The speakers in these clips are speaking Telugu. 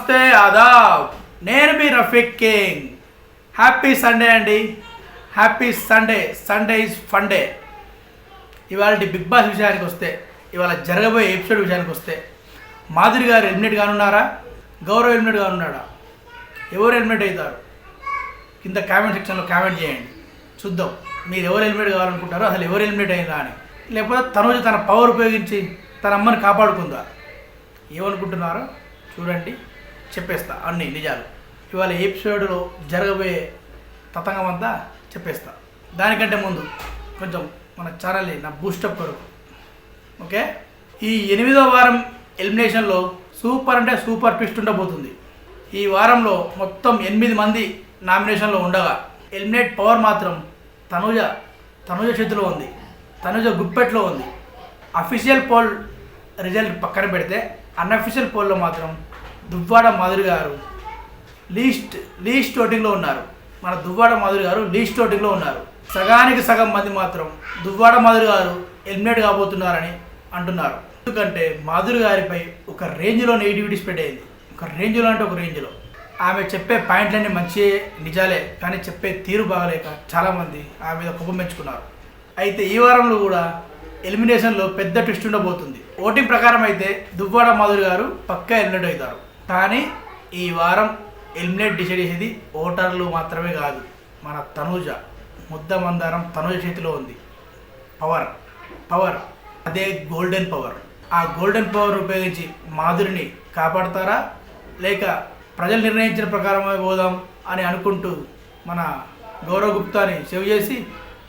నమస్తే ఆదాబ్. నేను మీ రఫీక్ కింగ్. హ్యాపీ సండే అండి. Happy Sunday. Sunday is fun day. ఇవాళ బిగ్ బాస్ విషయానికి వస్తే, ఇవాళ జరగబోయే ఎపిసోడ్ విషయానికి వస్తే, మాధురి గారు ఎలిమినేట్ కానున్నారా? గౌరవ్ ఎలిమినేట్ కానున్నాడా? ఎవరు ఎలిమినేట్ అవుతారు? కింద కామెంట్ సెక్షన్లో కామెంట్ చేయండి, చూద్దాం మీరు ఎవరు ఎలిమినేట్ కావాలనుకుంటారో, అసలు ఎవరు ఎలిమినేట్ అయిందా అని. లేకపోతే తనుజ తన పవర్ ఉపయోగించి తన అమ్మని కాపాడుకుందా? ఏమనుకుంటున్నారో చూడండి, చెప్పేస్తా అన్ని నిజాలు. ఇవాళ ఎపిసోడ్లో జరగబోయే తతంగం అంతా చెప్పేస్తా. దానికంటే ముందు కొంచెం మన ఛానల్ని నా బూస్టప్ కొరకు, ఓకే? ఈ 8వ వారం ఎలిమినేషన్లో సూపర్ అంటే సూపర్ ట్విస్ట్ ఉండబోతుంది. ఈ వారంలో మొత్తం 8 మంది నామినేషన్లో ఉండగా ఎలిమినేట్ పవర్ మాత్రం తనుజ చేతిలో ఉంది, తనుజ గుప్పెట్లో ఉంది. అఫీషియల్ పోల్ రిజల్ట్ పక్కన పెడితే అన్అఫీషియల్ పోల్లో మాత్రం దువ్వాడ మాధురి గారు లీస్ట్ ఓటింగ్లో ఉన్నారు. మన దువ్వాడ మాధురి గారు లీస్ట్ ఓటింగ్లో ఉన్నారు. సగానికి సగం మంది మాత్రం దువ్వాడ మాధురి గారు ఎలిమినేట్ కాబోతున్నారని అంటున్నారు. ఎందుకంటే మాధురి గారిపై ఒక రేంజ్లో నెగిటివిటీ స్ప్రెడ్ అయింది. ఒక రేంజ్లో అంటే ఒక రేంజ్లో. ఆమె చెప్పే పాయింట్లన్నీ మంచి నిజాలే, కానీ చెప్పే తీరు బాగలేక చాలామంది ఆమె మీద కోపం పెంచుకున్నారు. అయితే ఈ వారంలో కూడా ఎలిమినేషన్లో పెద్ద ట్విస్ట్ ఉండబోతుంది. ఓటింగ్ ప్రకారం అయితే దువ్వాడ మాధురి గారు పక్కా ఎలిమినేట్ అవుతారు. కానీ ఈ వారం ఎలిమినేట్ డిసైడ్ చేసేది ఓటర్లు మాత్రమే కాదు, మన తనుజ ముద్ద మందారం తనుజ చేతిలో ఉంది. పవర్ అదే గోల్డెన్ పవర్. ఆ గోల్డెన్ పవర్ ఉపయోగించి మాధురిని కాపాడతారా, లేక ప్రజలు నిర్ణయించిన ప్రకారమే పోదాం అని అనుకుంటూ మన గౌరవ్ గుప్తాని సేవ్ చేసి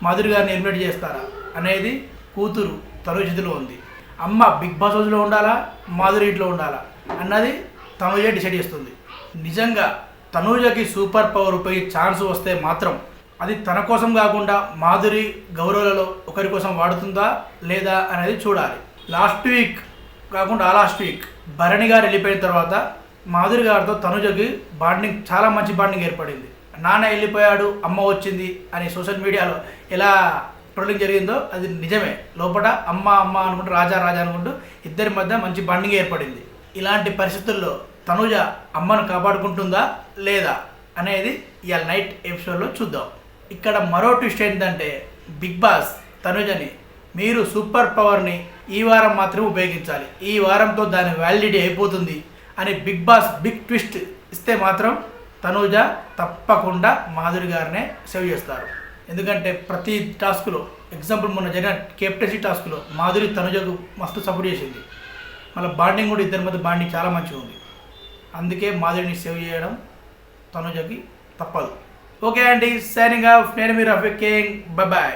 మాధురి గారిని ఎలిమినేట్ చేస్తారా అనేది కూతురు తనుజ చేతిలో ఉంది. అమ్మ బిగ్ బాస్ హౌస్లో ఉండాలా, మాధురి ఇంట్లో ఉండాలా అన్నది తనుజే డిసైడ్ చేస్తుంది. నిజంగా తనుజకి సూపర్ పవర్ ఉపయోగించి ఛాన్స్ వస్తే మాత్రం అది తన కోసం కాకుండా మాధురి గౌరవులలో ఒకరి కోసం వాడుతుందా లేదా అనేది చూడాలి. లాస్ట్ వీక్ కాకుండా ఆ లాస్ట్ వీక్ భరణి గారు వెళ్ళిపోయిన తర్వాత మాధురి గారితో తనుజకి బాండింగ్, చాలా మంచి బాండింగ్ ఏర్పడింది. నాన్న వెళ్ళిపోయాడు, అమ్మ వచ్చింది అని సోషల్ మీడియాలో ఎలా ట్రోలింగ్ జరిగిందో అది నిజమే. లోపల అమ్మ అనుకుంటూ రాజా అనుకుంటూ ఇద్దరి మధ్య మంచి బాండింగ్ ఏర్పడింది. ఇలాంటి పరిస్థితుల్లో తనుజ అమ్మను కాపాడుకుంటుందా లేదా అనేది ఇవాళ నైట్ ఎపిసోడ్లో చూద్దాం. ఇక్కడ మరో ట్విస్ట్ ఏంటంటే, బిగ్ బాస్ తనుజని మీరు సూపర్ పవర్ని ఈ వారం మాత్రమే ఉపయోగించాలి, ఈ వారంతో దాని వ్యాలిడిటీ అయిపోతుంది అని బిగ్ బాస్ బిగ్ ట్విస్ట్ ఇస్తే మాత్రం తనుజ తప్పకుండా మాధురి గారినే సేవ్ చేస్తారు. ఎందుకంటే ప్రతి టాస్క్లో, ఎగ్జాంపుల్ మొన్న జరిగిన కెప్టెన్సీ టాస్క్లో మాధురి తనుజకు మస్తు సపోర్ట్ చేసింది. మళ్ళీ బాండింగ్ కూడా ఇద్దరి మధ్య బాండింగ్ చాలా మంచిగా ఉంది. అందుకే మాధురిని సేవ్ చేయడం తనుజకి తప్పదు. ఓకే అండి, సైనింగ్ ఆఫ్. నేను మీ రఫీక్ కింగ్. బాయ్.